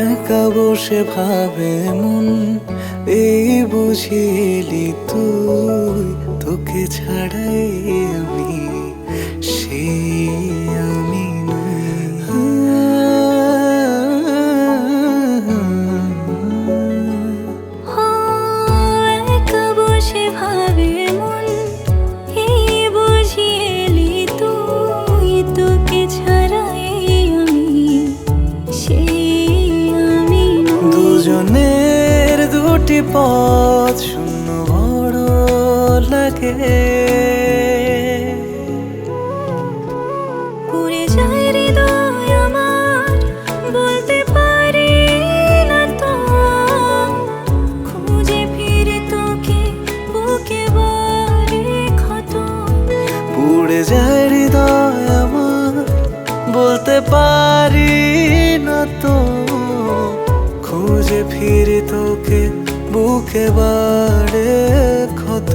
একা বসে ভাবে মন, এই বুঝিলি তুই, তোকে ছাড়াই আমি সেই আমি একা বসে ভাবে মন, এই বুঝিলি তুই, তোকে ছাড়াই আমি সেই আমি দুজনের দুটি পথ শূন্য বড় লাগে। পুড়ে যায় হৃদয় আমার, বলতে পারি না তো, খুঁজে ফিরে তোকে বুকে বারে ক্ষত। পুড়ে যায় হৃদয় আমার, বলতে পারি না তো, খুঁজে ফিরে তোকে বুকে বাড়ে ক্ষত।